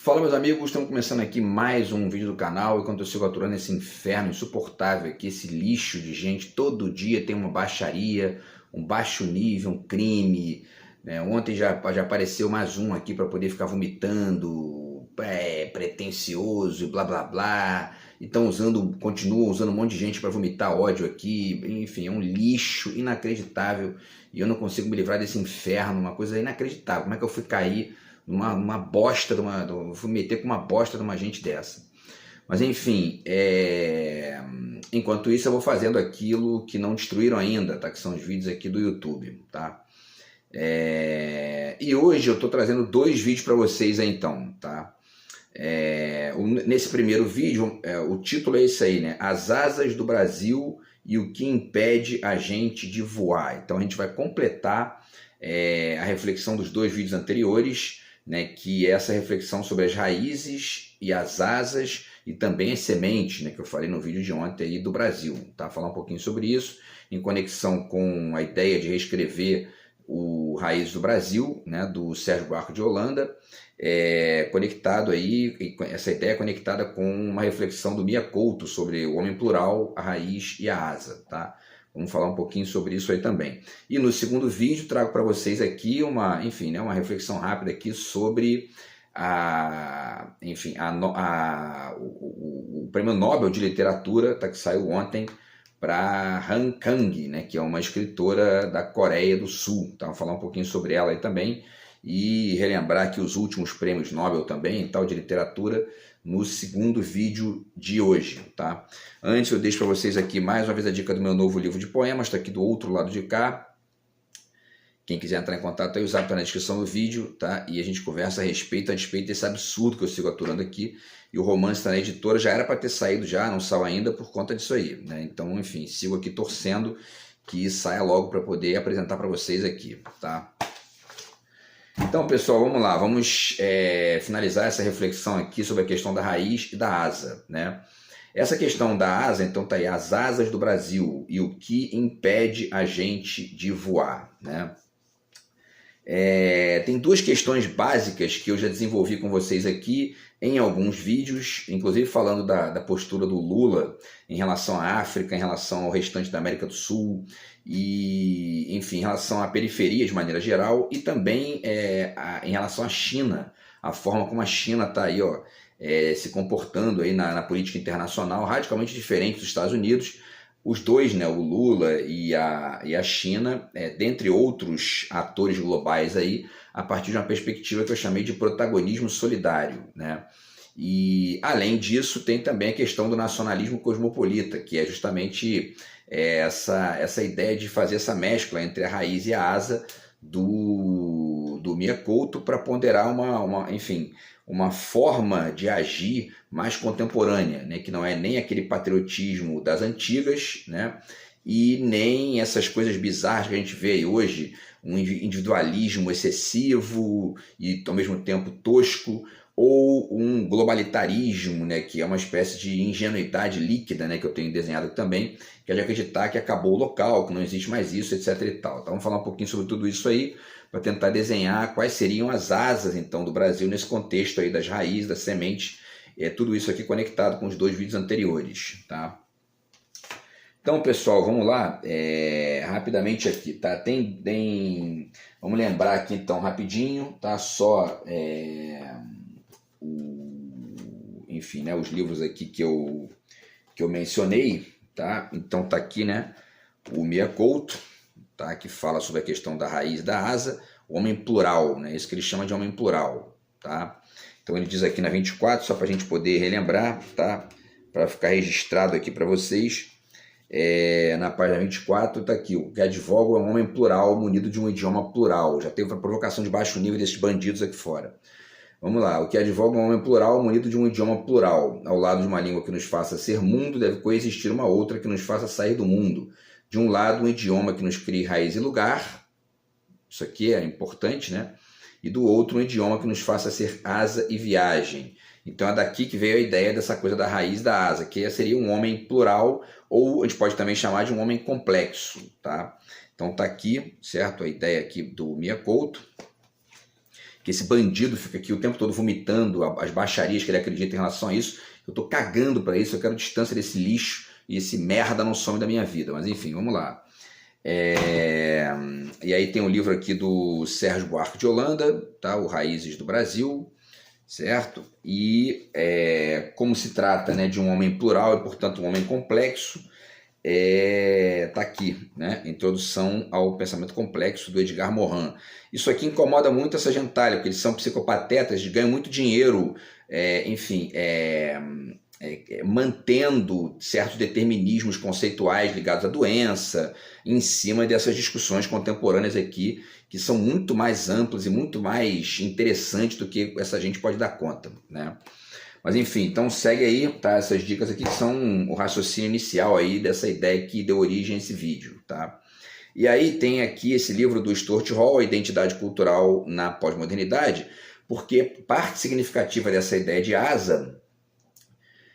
Fala, meus amigos, estamos começando aqui mais um vídeo do canal. Enquanto eu sigo aturando esse inferno insuportável aqui, esse lixo de gente, todo dia tem uma baixaria, um baixo nível, um crime, né? Ontem já apareceu mais um aqui para poder ficar vomitando, pretencioso e blá blá blá. Então continuam usando um monte de gente para vomitar ódio aqui. Enfim, é um lixo inacreditável e eu não consigo me livrar desse inferno, uma coisa inacreditável. Como é que eu fui cair uma bosta, fui meter com uma bosta de uma gente dessa? Mas enfim, enquanto isso eu vou fazendo aquilo que não destruíram ainda, tá? Que são os vídeos aqui do YouTube, tá? E hoje eu tô trazendo dois vídeos para vocês aí, então, tá? Nesse primeiro vídeo, o título é esse aí, né? As asas do Brasil e o que impede a gente de voar. Então a gente vai completar a reflexão dos dois vídeos anteriores, né, que é essa reflexão sobre as raízes e as asas e também as sementes, né, que eu falei no vídeo de ontem aí do Brasil, tá? Falar um pouquinho sobre isso em conexão com a ideia de reescrever o Raízes do Brasil, né, do Sérgio Buarque de Holanda, conectado aí, essa ideia é conectada com uma reflexão do Mia Couto sobre o homem plural, a raiz e a asa, tá? Vamos falar um pouquinho sobre isso aí também. E no segundo vídeo trago para vocês aqui uma reflexão rápida aqui sobre o Prêmio Nobel de Literatura, tá, que saiu ontem, para Han Kang, né, que é uma escritora da Coreia do Sul. Tá? Vamos falar um pouquinho sobre ela aí também e relembrar que os últimos prêmios Nobel também, tal, de literatura, no segundo vídeo de hoje, tá? Antes eu deixo para vocês aqui mais uma vez a dica do meu novo livro de poemas, está aqui do outro lado de cá. Quem quiser entrar em contato aí, o zap tá na descrição do vídeo, tá? E a gente conversa a respeito desse absurdo que eu sigo aturando aqui. E o romance está na editora, já era para ter saído já, não saiu ainda por conta disso aí, né? Então, enfim, sigo aqui torcendo que saia logo para poder apresentar para vocês aqui, tá? Então, pessoal, vamos lá, vamos finalizar essa reflexão aqui sobre a questão da raiz e da asa, né? Essa questão da asa, então, tá aí, as asas do Brasil e o que impede a gente de voar, né? Tem duas questões básicas que eu já desenvolvi com vocês aqui em alguns vídeos, inclusive falando da postura do Lula em relação à África, em relação ao restante da América do Sul e, enfim, em relação à periferia de maneira geral e também em relação à China, a forma como a China está aí, ó, se comportando aí na política internacional, radicalmente diferente dos Estados Unidos. Os dois, né, o Lula e a China, dentre outros atores globais aí, a partir de uma perspectiva que eu chamei de protagonismo solidário, né? E, além disso, tem também a questão do nacionalismo cosmopolita, que é justamente essa ideia de fazer essa mescla entre a raiz e a asa do Mia Couto para ponderar uma forma de agir mais contemporânea, né? Que não é nem aquele patriotismo das antigas, né? E nem essas coisas bizarras que a gente vê aí hoje, um individualismo excessivo e ao mesmo tempo tosco, ou um globalitarismo, né, que é uma espécie de ingenuidade líquida, né, que eu tenho desenhado também, que é de acreditar que acabou o local, que não existe mais isso, etc. e tal. Então vamos falar um pouquinho sobre tudo isso aí, para tentar desenhar quais seriam as asas, então, do Brasil nesse contexto aí das raízes, das sementes, tudo isso aqui conectado com os dois vídeos anteriores, tá? Então, pessoal, vamos lá, rapidamente aqui, tá? Vamos lembrar aqui, então, rapidinho, tá? Só, enfim, né, os livros aqui que eu mencionei, tá? Então, tá aqui, né, o Mia Couto, tá? Que fala sobre a questão da raiz da asa, o homem plural, né? Isso que ele chama de homem plural, tá? Então, ele diz aqui na 24, só para a gente poder relembrar, tá? Para ficar registrado aqui para vocês. Na página 24 está aqui, o que advoga é um homem plural munido de um idioma plural. Já teve uma provocação de baixo nível desses bandidos aqui fora. Vamos lá, o que advoga é um homem plural munido de um idioma plural. Ao lado de uma língua que nos faça ser mundo, deve coexistir uma outra que nos faça sair do mundo. De um lado, um idioma que nos crie raiz e lugar. Isso aqui é importante, né? E do outro, um idioma que nos faça ser asa e viagem. Então é daqui que veio a ideia dessa coisa da raiz da asa, que seria um homem plural, ou a gente pode também chamar de um homem complexo, tá? Então tá aqui, certo? A ideia aqui do Mia Couto. que esse bandido fica aqui o tempo todo vomitando as baixarias que ele acredita em relação a isso. Eu tô cagando para isso, eu quero distância desse lixo e esse merda não some da minha vida. Mas enfim, vamos lá. E aí tem um livro aqui do Sérgio Buarque de Holanda, tá? O Raízes do Brasil, certo? E como se trata, né, de um homem plural e, portanto, um homem complexo, tá aqui, né? Introdução ao Pensamento Complexo, do Edgar Morin. Isso aqui incomoda muito essa gentalha, porque eles são psicopatetas, eles ganham muito dinheiro, mantendo certos determinismos conceituais ligados à doença, em cima dessas discussões contemporâneas aqui, que são muito mais amplas e muito mais interessantes do que essa gente pode dar conta, né? Mas enfim, então segue aí, tá? Essas dicas aqui que são o raciocínio inicial aí dessa ideia que deu origem a esse vídeo, tá? E aí tem aqui esse livro do Stuart Hall, A Identidade Cultural na Pós-Modernidade, porque parte significativa dessa ideia de asa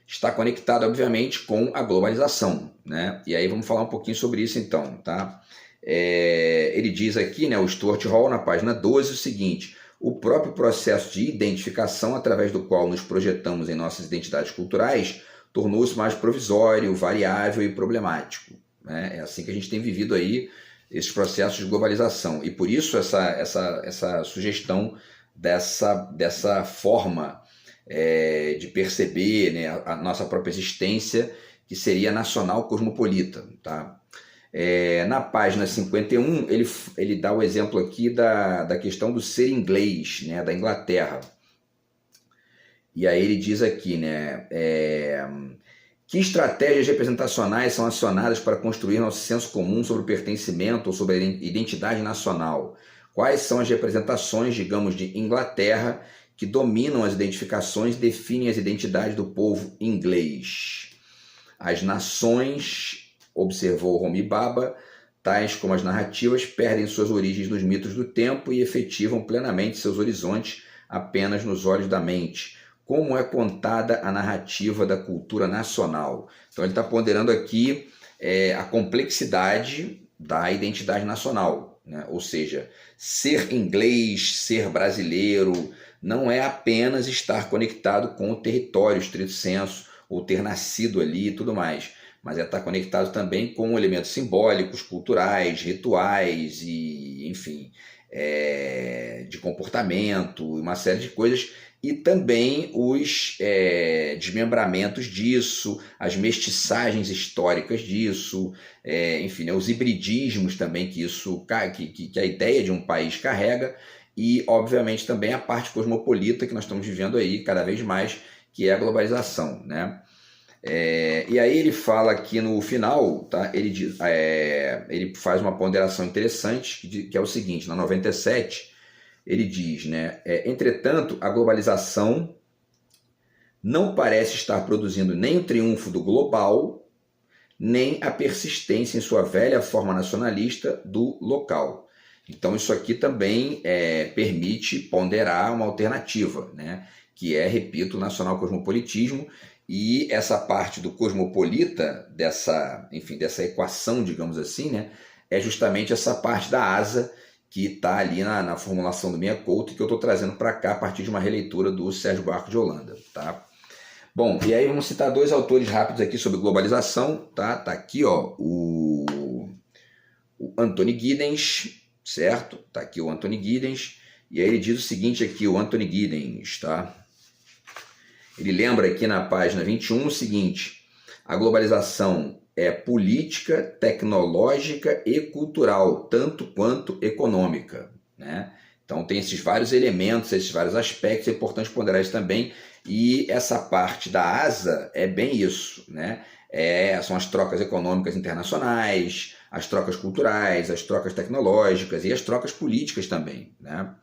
está conectada, obviamente, com a globalização, né? E aí vamos falar um pouquinho sobre isso então, tá? Ele diz aqui, né, o Stuart Hall, na página 12, o seguinte: o próprio processo de identificação através do qual nos projetamos em nossas identidades culturais tornou-se mais provisório, variável e problemático, né? É assim que a gente tem vivido aí esses processos de globalização. E por isso essa sugestão dessa forma de perceber, né, a nossa própria existência, que seria nacional cosmopolita, tá? Na página 51, ele dá o exemplo aqui da questão do ser inglês, né, da Inglaterra. E aí ele diz aqui, né, que estratégias representacionais são acionadas para construir nosso senso comum sobre o pertencimento ou sobre a identidade nacional? Quais são as representações, digamos, de Inglaterra que dominam as identificações e definem as identidades do povo inglês? As nações, observou Homi Bhabha, tais como as narrativas, perdem suas origens nos mitos do tempo e efetivam plenamente seus horizontes apenas nos olhos da mente. Como é contada a narrativa da cultura nacional? Então ele está ponderando aqui a complexidade da identidade nacional, né? Ou seja, ser inglês, ser brasileiro, não é apenas estar conectado com o território, estrito senso, ou ter nascido ali e tudo mais, mas estar conectado também com elementos simbólicos, culturais, rituais e, enfim, de comportamento, uma série de coisas, e também os desmembramentos disso, as mestiçagens históricas disso, enfim, né, os hibridismos também que a ideia de um país carrega, e obviamente também a parte cosmopolita que nós estamos vivendo aí cada vez mais, que é a globalização, né? E aí ele fala aqui no final, tá? Ele faz uma ponderação interessante, que é o seguinte: na 97, ele diz, né, entretanto, a globalização não parece estar produzindo nem o triunfo do global, nem a persistência em sua velha forma nacionalista do local. Então isso aqui também permite ponderar uma alternativa, né, que repito, o nacional cosmopolitismo. E essa parte do cosmopolita, dessa equação, digamos assim, né, é justamente essa parte da asa que está ali na formulação do Miyakoto, que eu estou trazendo para cá a partir de uma releitura do Sérgio Buarque de Holanda, tá? Bom, e aí vamos citar dois autores rápidos aqui sobre globalização, tá? Tá aqui, ó, o Anthony Giddens, certo? Tá aqui o Anthony Giddens, e aí ele diz o seguinte aqui, o Anthony Giddens, tá? Ele lembra aqui na página 21 o seguinte: a globalização é política, tecnológica e cultural, tanto quanto econômica, né? Então tem esses vários elementos, esses vários aspectos, é importante ponderar isso também, e essa parte da asa é bem isso, né? São as trocas econômicas internacionais, as trocas culturais, as trocas tecnológicas e as trocas políticas também, né?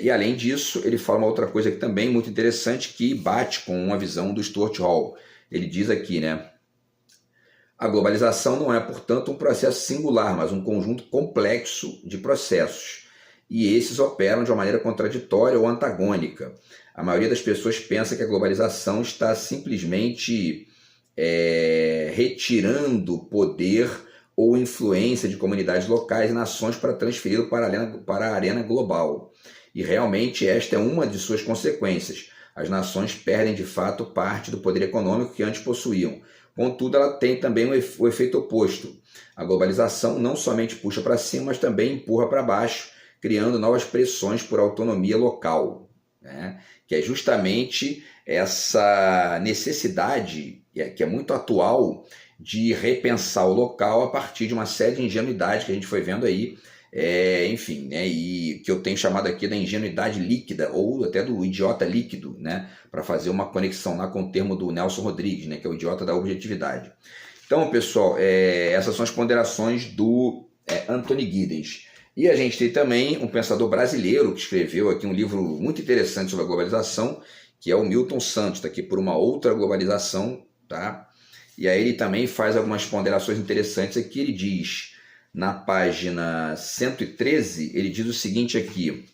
E além disso, ele fala uma outra coisa aqui também muito interessante, que bate com uma visão do Stuart Hall. Ele diz aqui, né, a globalização não é, portanto, um processo singular, mas um conjunto complexo de processos. E esses operam de uma maneira contraditória ou antagônica. A maioria das pessoas pensa que a globalização está simplesmente retirando poder ou influência de comunidades locais e nações para transferi-lo para a arena global. E realmente esta é uma de suas consequências. As nações perdem de fato parte do poder econômico que antes possuíam. Contudo, ela tem também o efeito oposto. A globalização não somente puxa para cima, mas também empurra para baixo, criando novas pressões por autonomia local, né? Que é justamente essa necessidade, que é muito atual, de repensar o local a partir de uma série de ingenuidades que a gente foi vendo aí, enfim, né, e que eu tenho chamado aqui da ingenuidade líquida, ou até do idiota líquido, né, para fazer uma conexão lá com o termo do Nelson Rodrigues, né, que é o idiota da objetividade. Então, pessoal, essas são as ponderações do Anthony Giddens. E a gente tem também um pensador brasileiro que escreveu aqui um livro muito interessante sobre a globalização, que é o Milton Santos, está aqui por uma outra globalização, tá? E aí ele também faz algumas ponderações interessantes aqui. Ele diz, na página 113, ele diz o seguinte aqui: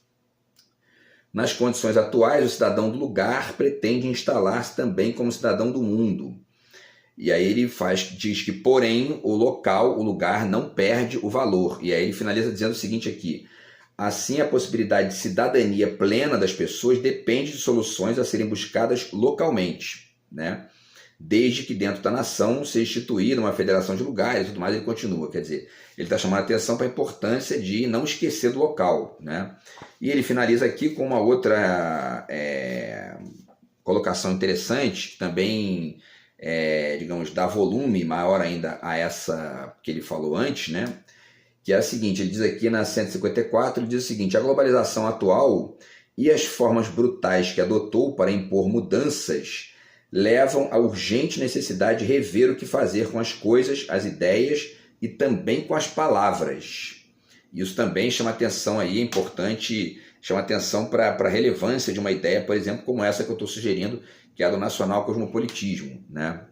nas condições atuais, o cidadão do lugar pretende instalar-se também como cidadão do mundo. E aí ele diz que, porém, o local, o lugar, não perde o valor. E aí ele finaliza dizendo o seguinte aqui: assim, a possibilidade de cidadania plena das pessoas depende de soluções a serem buscadas localmente, né? Desde que dentro da nação seja instituída uma federação de lugares e tudo mais. Ele continua, quer dizer, ele está chamando a atenção para a importância de não esquecer do local, né? E ele finaliza aqui com uma outra colocação interessante, que também, digamos, dá volume maior ainda a essa que ele falou antes, né? Que é a seguinte, ele diz aqui na 154, ele diz o seguinte: a globalização atual e as formas brutais que adotou para impor mudanças levam à urgente necessidade de rever o que fazer com as coisas, as ideias e também com as palavras. Isso também chama atenção aí, é importante, chama atenção para a relevância de uma ideia, por exemplo, como essa que eu estou sugerindo, que é a do nacional cosmopolitismo, né?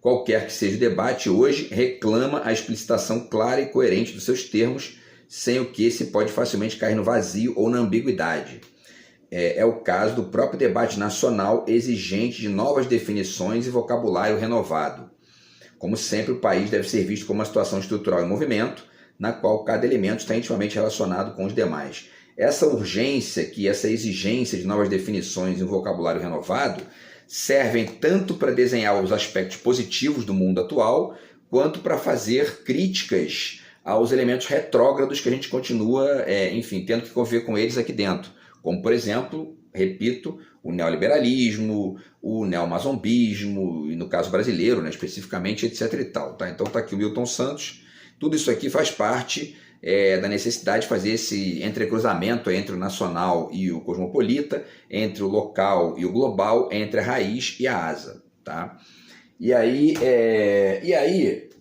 Qualquer que seja o debate hoje, reclama a explicitação clara e coerente dos seus termos, sem o que se pode facilmente cair no vazio ou na ambiguidade. É o caso do próprio debate nacional, exigente de novas definições e vocabulário renovado. Como sempre, o país deve ser visto como uma situação estrutural em movimento, na qual cada elemento está intimamente relacionado com os demais. Essa urgência, essa exigência de novas definições e um vocabulário renovado, servem tanto para desenhar os aspectos positivos do mundo atual, quanto para fazer críticas aos elementos retrógrados que a gente continua, enfim, tendo que conviver com eles aqui dentro. Como, por exemplo, repito, o neoliberalismo, o neomazombismo, e no caso brasileiro, né, especificamente, etc. e tal. Tá? Então está aqui o Milton Santos. Tudo isso aqui faz parte da necessidade de fazer esse entrecruzamento entre o nacional e o cosmopolita, entre o local e o global, entre a raiz e a asa. Tá? E aí,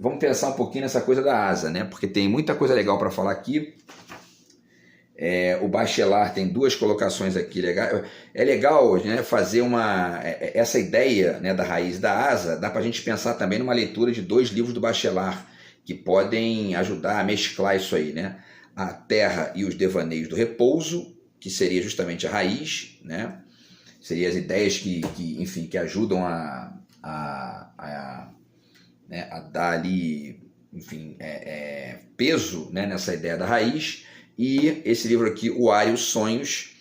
vamos pensar um pouquinho nessa coisa da asa, né? Porque tem muita coisa legal para falar aqui. O Bachelard tem duas colocações aqui. É legal, né, fazer essa ideia, né, da raiz da asa. Dá para a gente pensar também numa leitura de 2 livros do Bachelard, que podem ajudar a mesclar isso aí, né? A Terra e os Devaneios do Repouso, que seria justamente a raiz, né? Seriam as ideias enfim, que ajudam né, a dar ali, enfim, peso, né, nessa ideia da raiz. E esse livro aqui, O Ar e os Sonhos,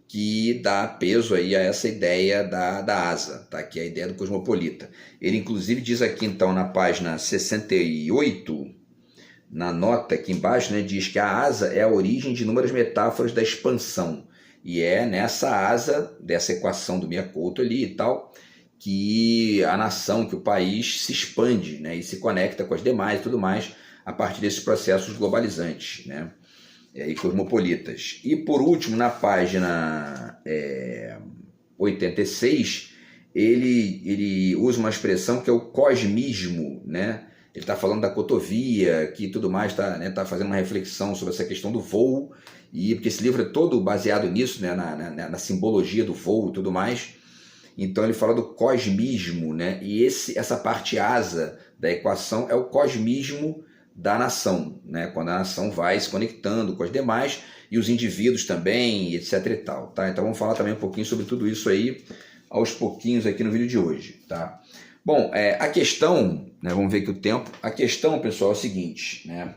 que dá peso aí a essa ideia da asa, tá? Que é a ideia do cosmopolita. Ele inclusive diz aqui então na página 68, na nota aqui embaixo, né, diz que a asa é a origem de inúmeras metáforas da expansão. E é nessa asa, dessa equação do Miyakoto ali e tal, que a nação, que o país se expande, né, e se conecta com as demais e tudo mais, a partir desses processos globalizantes, né? E cosmopolitas. E por último, na página 86, ele usa uma expressão que é o cosmismo, né? Ele está falando da cotovia, que tudo mais, tá fazendo uma reflexão sobre essa questão do voo, e porque esse livro é todo baseado nisso, né? na simbologia do voo e tudo mais. Então ele fala do cosmismo, né? E essa parte asa da equação é o cosmismo da nação, né? Quando a nação vai se conectando com as demais e os indivíduos também, etc e tal, tá? Então vamos falar também um pouquinho sobre tudo isso aí aos pouquinhos aqui no vídeo de hoje, tá? Bom, a questão, né, vamos ver aqui o tempo. A questão, pessoal, é o seguinte, né?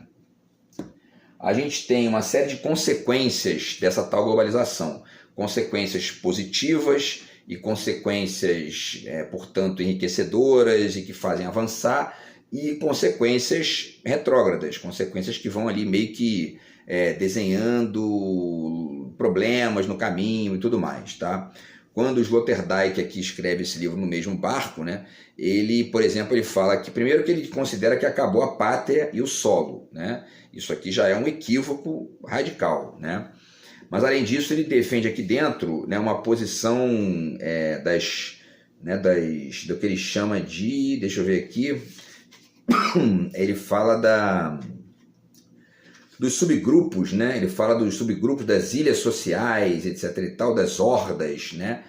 a gente tem uma série de consequências dessa tal globalização. Consequências positivas e consequências, portanto, enriquecedoras e que fazem avançar, e consequências retrógradas, consequências que vão ali meio que desenhando problemas no caminho e tudo mais, tá? Quando o Sloterdijk aqui escreve esse livro No Mesmo Barco, né, ele, por exemplo, ele fala que primeiro que ele considera que acabou a pátria e o solo, né? Isso aqui já é um equívoco radical, né? Mas além disso ele defende aqui dentro, né, uma posição do que ele chama de, deixa eu ver aqui, ele fala dos subgrupos, né? Ele fala dos subgrupos das ilhas sociais, etc. e tal, das hordas, né?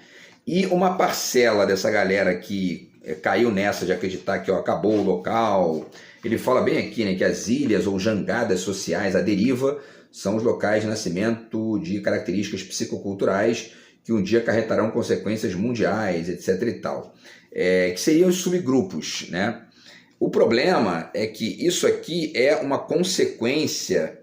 E uma parcela dessa galera que caiu nessa de acreditar que acabou o local. Ele fala bem aqui, né, que as ilhas ou jangadas sociais à deriva são os locais de nascimento de características psicoculturais que um dia acarretarão consequências mundiais, etc. e tal. Que seriam os subgrupos, né? O problema é que isso aqui é uma consequência,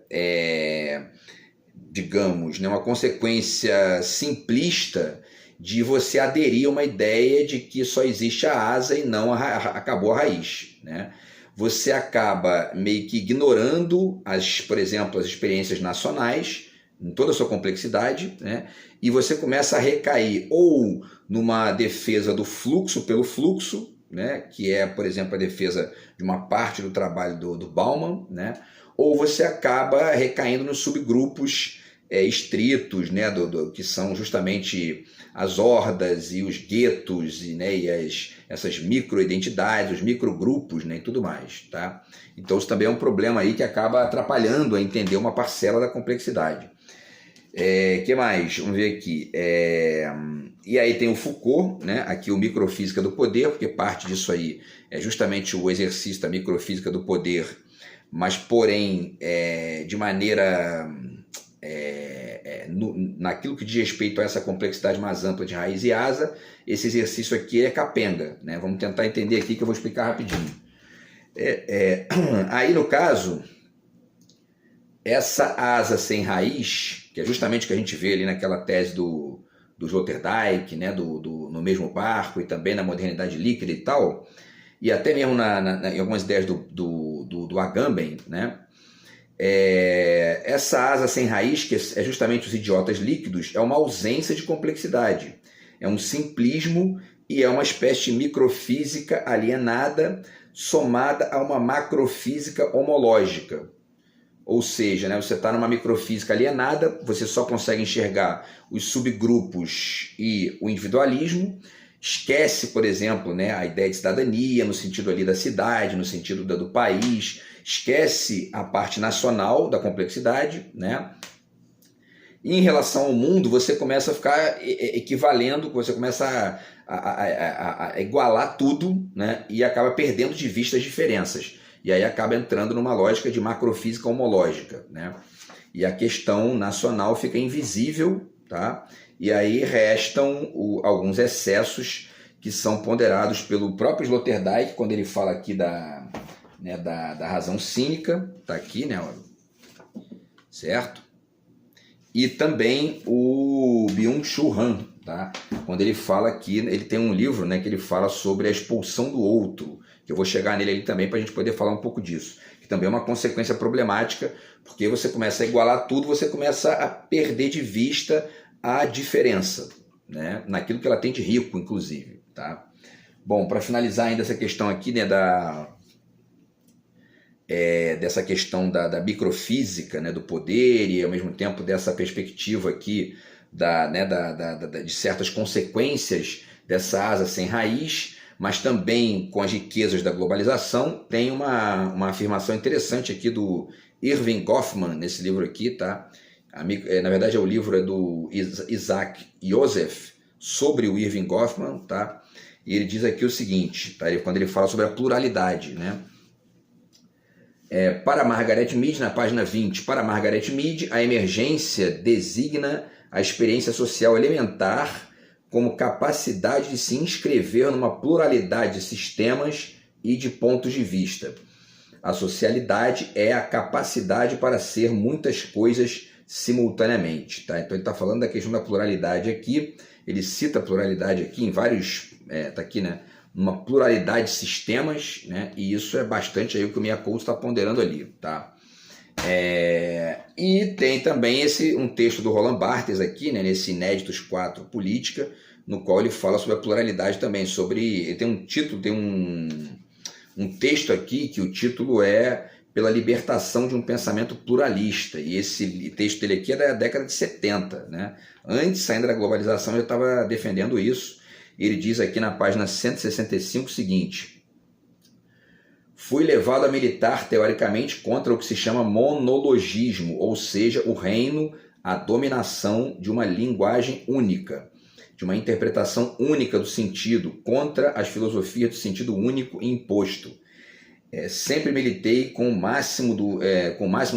digamos, né, uma consequência simplista de você aderir a uma ideia de que só existe a asa e não acabou a raiz, né? Você acaba meio que ignorando, por exemplo, as experiências nacionais, em toda a sua complexidade, né? E você começa a recair ou numa defesa do fluxo pelo fluxo, né, que é, por exemplo, a defesa de uma parte do trabalho do Bauman, né, ou você acaba recaindo nos subgrupos estritos, né, que são justamente as hordas e os guetos e essas microidentidades, os microgrupos, né, e tudo mais. Tá? Então isso também é um problema aí que acaba atrapalhando a entender uma parcela da complexidade. Que mais? Vamos ver aqui. E aí tem o Foucault, né? Aqui o Microfísica do Poder, porque parte disso aí é justamente o exercício da microfísica do poder, mas porém de maneira naquilo que diz respeito a essa complexidade mais ampla de raiz e asa. Esse exercício aqui é capenga, né? Vamos tentar entender aqui que eu vou explicar rapidinho. Aí no caso, essa asa sem raiz, que é justamente o que a gente vê ali naquela tese do Sloterdijk, né, No Mesmo Barco, e também na modernidade líquida e tal, e até mesmo em algumas ideias do Agamben, né, essa asa sem raiz, que é justamente os idiotas líquidos, é uma ausência de complexidade, é um simplismo e é uma espécie de microfísica alienada somada a uma macrofísica homológica. Ou seja, né, você está numa microfísica alienada, você só consegue enxergar os subgrupos e o individualismo, esquece, por exemplo, né, a ideia de cidadania, no sentido ali da cidade, no sentido do país, esquece a parte nacional da complexidade, né? E em relação ao mundo, você começa a ficar equivalendo, você começa a igualar tudo, né, e acaba perdendo de vista as diferenças. E aí acaba entrando numa lógica de macrofísica homológica, né? E a questão nacional fica invisível, tá? E aí restam alguns excessos que são ponderados pelo próprio Sloterdijk, quando ele fala aqui da razão cínica, tá aqui, né? Certo? E também o Byung-Chul Han, tá? Quando ele fala aqui, ele tem um livro, né, que ele fala sobre a expulsão do outro, que eu vou chegar nele ali também para a gente poder falar um pouco disso, que também é uma consequência problemática, porque você começa a igualar tudo, você começa a perder de vista a diferença, né, naquilo que ela tem de rico, inclusive, tá? Bom, para finalizar ainda essa questão aqui, né, dessa questão da microfísica, né, do poder, e ao mesmo tempo dessa perspectiva aqui de certas consequências dessa asa sem raiz, mas também com as riquezas da globalização. Tem uma afirmação interessante aqui do Irving Goffman nesse livro aqui, tá? Na verdade o livro é do Isaac Joseph, sobre o Irving Goffman, tá? E ele diz aqui o seguinte, tá? Quando ele fala sobre a pluralidade, né? Para Margaret Mead, na página 20, para Margaret Mead, a emergência designa a experiência social elementar como capacidade de se inscrever numa pluralidade de sistemas e de pontos de vista. a socialidade é a capacidade para ser muitas coisas simultaneamente. Tá? Então ele está falando da questão da pluralidade aqui, ele cita a pluralidade aqui em vários, está aqui, né, uma pluralidade de sistemas, né, e isso é bastante aí o que o Miyakoto está ponderando ali. Tá? E tem também um texto do Roland Barthes aqui, né, nesse Inéditos 4 Política, no qual ele fala sobre a pluralidade também, ele tem um título, tem um texto aqui que o título é Pela Libertação de um Pensamento Pluralista, e esse texto dele aqui é da década de 70, né? Antes, saindo da globalização, eu estava defendendo isso. Ele diz aqui na página 165 o seguinte: fui levado a militar teoricamente contra o que se chama monologismo, ou seja, o reino, a dominação de uma linguagem única, de uma interpretação única do sentido, contra as filosofias do sentido único imposto. Sempre militei com o máximo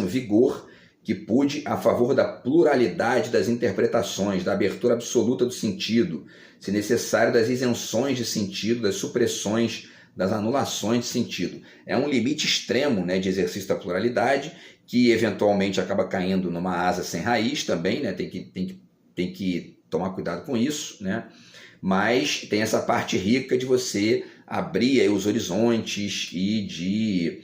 vigor que pude a favor da pluralidade das interpretações, da abertura absoluta do sentido, se necessário das isenções de sentido, das supressões, das anulações de sentido. É um limite extremo, né, de exercício da pluralidade, que eventualmente acaba caindo numa asa sem raiz também, né, tem que tomar cuidado com isso, né? Mas tem essa parte rica de você abrir aí os horizontes e de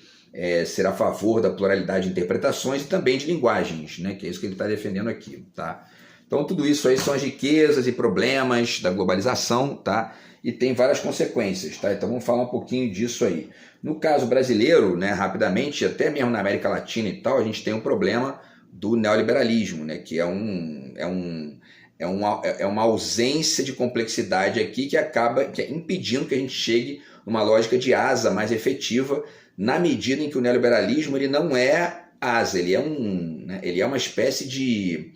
ser a favor da pluralidade de interpretações e também de linguagens, né? Que é isso que ele está defendendo aqui. Tá? Então tudo isso aí são as riquezas e problemas da globalização, tá? E tem várias consequências. Tá? Então vamos falar um pouquinho disso aí. No caso brasileiro, né, rapidamente, até mesmo na América Latina e tal, a gente tem um problema do neoliberalismo, né, que é uma ausência de complexidade aqui que acaba impedindo que a gente chegue numa lógica de asa mais efetiva, na medida em que o neoliberalismo ele não é asa, ele é uma espécie de,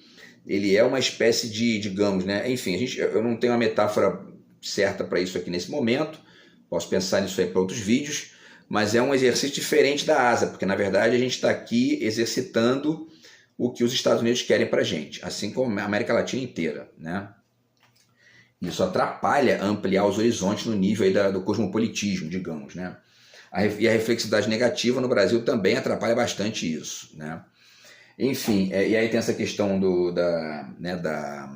digamos, né, enfim, eu não tenho uma metáfora certa para isso aqui nesse momento, posso pensar nisso aí para outros vídeos, mas é um exercício diferente da asa, porque na verdade a gente está aqui exercitando o que os Estados Unidos querem para a gente, assim como a América Latina inteira, né? Isso atrapalha ampliar os horizontes no nível aí do cosmopolitismo, digamos, né? E a reflexividade negativa no Brasil também atrapalha bastante isso, né? Enfim, e aí tem essa questão da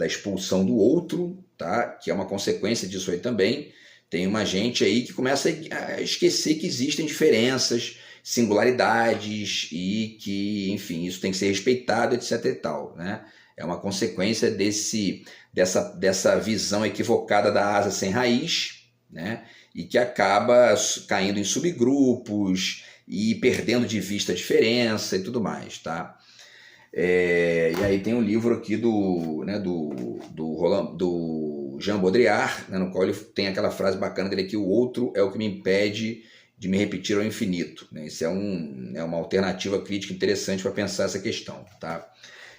expulsão do outro, tá? Que é uma consequência disso aí também. Tem uma gente aí que começa a esquecer que existem diferenças, singularidades e que, enfim, isso tem que ser respeitado, etc e tal, né? É uma consequência dessa visão equivocada da asa sem raiz, né? E que acaba caindo em subgrupos e perdendo de vista a diferença e tudo mais, tá? E aí tem um livro aqui do Jean Baudrillard, né, no qual ele tem aquela frase bacana dele que o outro é o que me impede de me repetir ao infinito, né? Isso é uma alternativa crítica interessante para pensar essa questão, tá?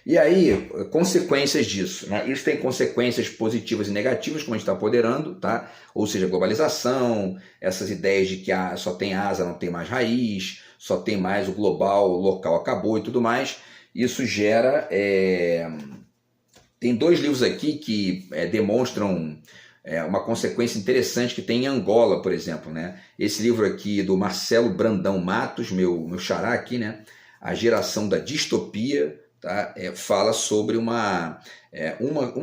E aí, consequências disso, né? Isso tem consequências positivas e negativas, como a gente está apoderando, tá? Ou seja, globalização, essas ideias de que só tem asa, não tem mais raiz, só tem mais o global, o local acabou e tudo mais. Isso gera... Tem dois livros aqui que demonstram uma consequência interessante que tem em Angola, por exemplo, né? Esse livro aqui do Marcelo Brandão Matos, meu xará aqui, né? A Geração da Distopia, tá? Fala sobre uma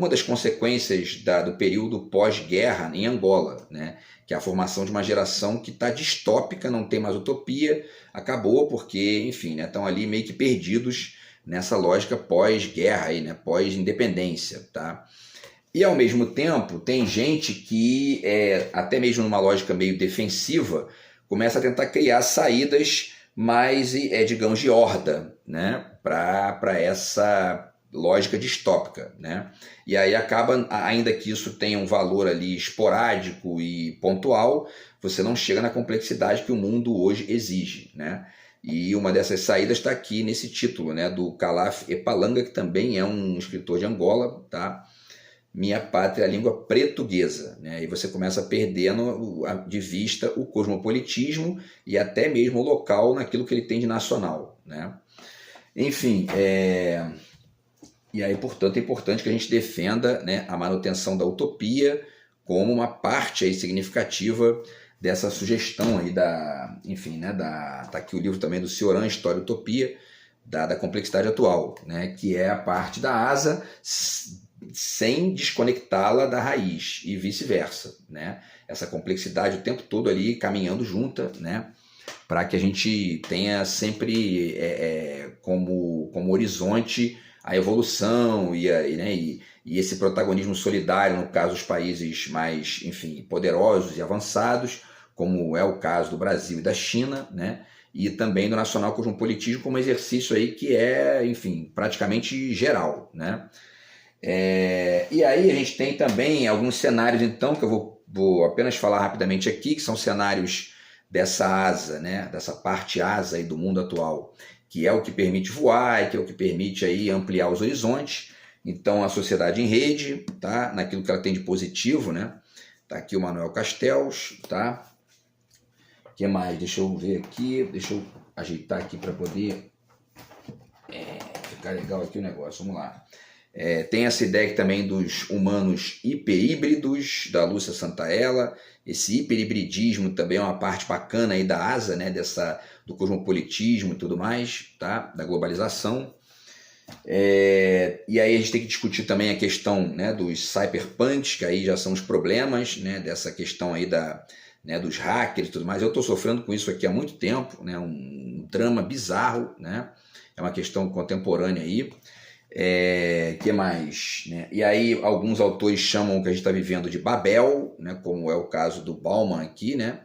das consequências do período pós-guerra em Angola, né? Que é a formação de uma geração que está distópica, não tem mais utopia, acabou porque, enfim, né, estão ali meio que perdidos nessa lógica pós-guerra, aí, né, pós-independência. Tá? E, ao mesmo tempo, tem gente que, até mesmo numa lógica meio defensiva, começa a tentar criar saídas mais, digamos, de horda, né, para essa lógica distópica. Né? E aí acaba, ainda que isso tenha um valor ali esporádico e pontual, você não chega na complexidade que o mundo hoje exige. Né? E uma dessas saídas está aqui nesse título, né, do Calaf Epalanga, que também é um escritor de Angola, tá? Minha Pátria, a Língua Portuguesa. Né? E você começa perdendo de vista o cosmopolitismo e até mesmo o local naquilo que ele tem de nacional. Né? Enfim, e aí, portanto, é importante que a gente defenda, né, a manutenção da utopia como uma parte aí significativa dessa sugestão aí enfim, né, tá aqui o livro também do Cioran, História e Utopia, da complexidade atual, né, que é a parte da asa sem desconectá-la da raiz e vice-versa, né? Essa complexidade o tempo todo ali caminhando junta, né? Para que a gente tenha sempre como horizonte a evolução e esse protagonismo solidário, no caso, os países mais, enfim, poderosos e avançados, como é o caso do Brasil e da China, né? E também do nacional cosmopolitismo como exercício aí que é, enfim, praticamente geral, né? E aí a gente tem também alguns cenários, então, que eu vou apenas falar rapidamente aqui, que são cenários dessa asa, né, dessa parte asa aí do mundo atual, que é o que permite voar e que é o que permite aí ampliar os horizontes. Então, a sociedade em rede, tá? Naquilo que ela tem de positivo, né? Tá aqui o Manuel Castells, tá? O que mais? Deixa eu ver aqui, deixa eu ajeitar aqui para poder ficar legal aqui o negócio. Vamos lá. Tem essa ideia aqui também dos humanos hiperhíbridos, da Lúcia Santaella. Esse hiperhibridismo também é uma parte bacana aí da asa, né, do cosmopolitismo e tudo mais, tá? Da globalização. E aí a gente tem que discutir também a questão, né, dos cyberpunks, que aí já são os problemas, né, dessa questão aí né, dos hackers e tudo mais. Eu estou sofrendo com isso aqui há muito tempo, né, um drama bizarro, né? É uma questão contemporânea aí. Que mais? Né? E aí alguns autores chamam o que a gente está vivendo de Babel, né? Como é o caso do Bauman aqui, né?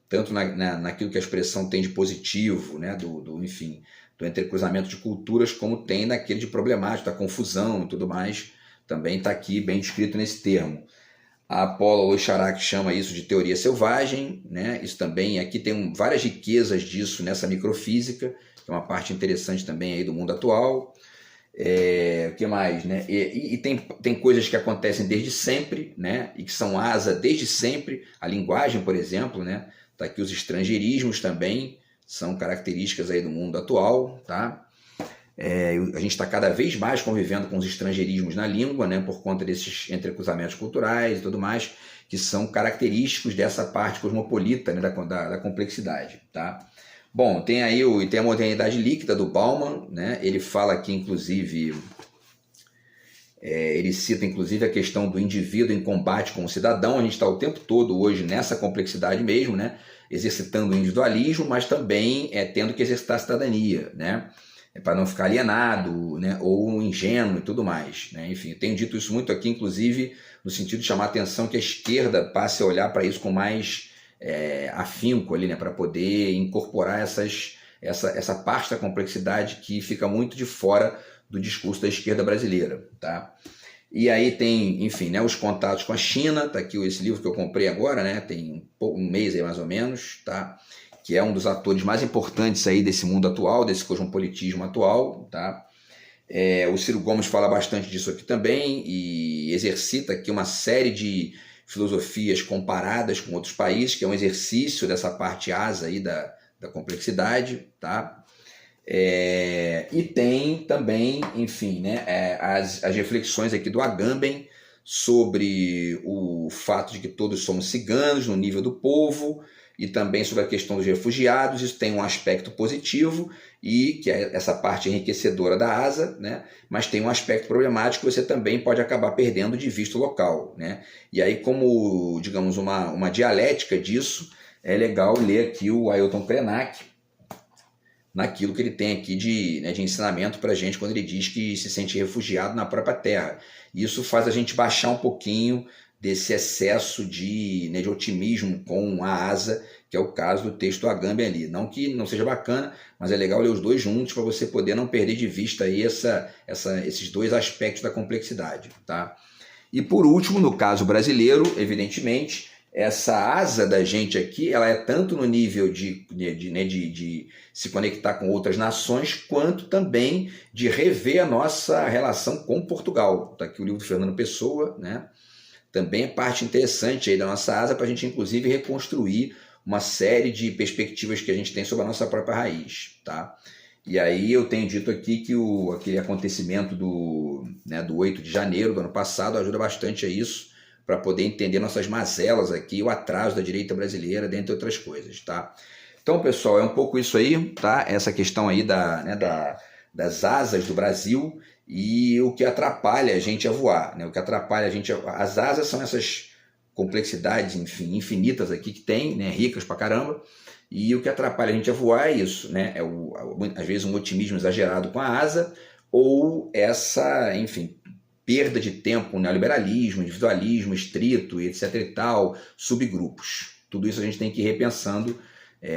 Tanto naquilo que a expressão tem de positivo, né? Enfim, do entrecruzamento de culturas, como tem naquele de problemático, da confusão e tudo mais, também está aqui bem descrito nesse termo. A Paula Loixarac chama isso de teoria selvagem, né? Isso também, aqui tem várias riquezas disso nessa microfísica, que é uma parte interessante também aí do mundo atual. O que mais, né? E tem coisas que acontecem desde sempre, né? E que são asa desde sempre. A linguagem, por exemplo, né? Tá aqui os estrangeirismos também, são características aí do mundo atual, tá? A gente está cada vez mais convivendo com os estrangeirismos na língua, né? Por conta desses entrecruzamentos culturais e tudo mais, que são característicos dessa parte cosmopolita, né? da complexidade, tá? Bom, tem a modernidade líquida do Bauman, né? Ele fala aqui, inclusive, ele cita inclusive a questão do indivíduo em combate com o cidadão. A gente está o tempo todo hoje nessa complexidade mesmo, né? Exercitando o individualismo, mas também tendo que exercitar a cidadania, né? Para não ficar alienado, né? Ou ingênuo e tudo mais, né? Enfim, eu tenho dito isso muito aqui, inclusive, no sentido de chamar a atenção que a esquerda passe a olhar para isso com mais afinco ali, né, para poder incorporar essa parte da complexidade que fica muito de fora do discurso da esquerda brasileira, tá? E aí tem, enfim, né, os contatos com a China, tá aqui esse livro que eu comprei agora, né, tem um mês aí mais ou menos, tá? Que é um dos atores mais importantes aí desse mundo atual, desse cosmopolitismo atual, tá? O Ciro Gomes fala bastante disso aqui também e exercita aqui uma série de filosofias comparadas com outros países, que é um exercício dessa parte asa aí da complexidade, tá? E tem também, enfim, né, as reflexões aqui do Agamben sobre o fato de que todos somos ciganos no nível do povo, e também sobre a questão dos refugiados. Isso tem um aspecto positivo, e que é essa parte enriquecedora da asa, né? Mas tem um aspecto problemático que você também pode acabar perdendo de vista o local, né? E aí, como, digamos, uma dialética disso, é legal ler aqui o Ailton Krenak, naquilo que ele tem aqui de ensinamento para a gente, quando ele diz que se sente refugiado na própria terra. Isso faz a gente baixar um pouquinho desse excesso de otimismo com a asa, que é o caso do texto do Agamben ali. Não que não seja bacana, mas é legal ler os dois juntos para você poder não perder de vista aí esses dois aspectos da complexidade, tá? E por último, no caso brasileiro, evidentemente, essa asa da gente aqui, ela é tanto no nível de se conectar com outras nações, quanto também de rever a nossa relação com Portugal. Está aqui o livro do Fernando Pessoa, né? Também é parte interessante aí da nossa asa para a gente, inclusive, reconstruir uma série de perspectivas que a gente tem sobre a nossa própria raiz, tá? E aí eu tenho dito aqui que aquele acontecimento do 8 de janeiro do ano passado ajuda bastante a isso, para poder entender nossas mazelas aqui, o atraso da direita brasileira, dentre outras coisas, tá? Então, pessoal, é um pouco isso aí, tá? Essa questão aí das asas do Brasil e o que atrapalha a gente a voar, né? O que atrapalha a gente as asas são essas complexidades, enfim, infinitas aqui que tem, né? Ricas pra caramba. E o que atrapalha a gente a voar é isso, né? Às vezes um otimismo exagerado com a asa ou essa, enfim, perda de tempo, neoliberalismo, individualismo estrito, etc e tal, subgrupos. Tudo isso a gente tem que ir repensando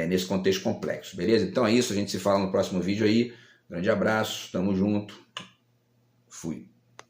nesse contexto complexo, beleza? Então é isso, a gente se fala no próximo vídeo aí. Grande abraço, tamo junto, fui.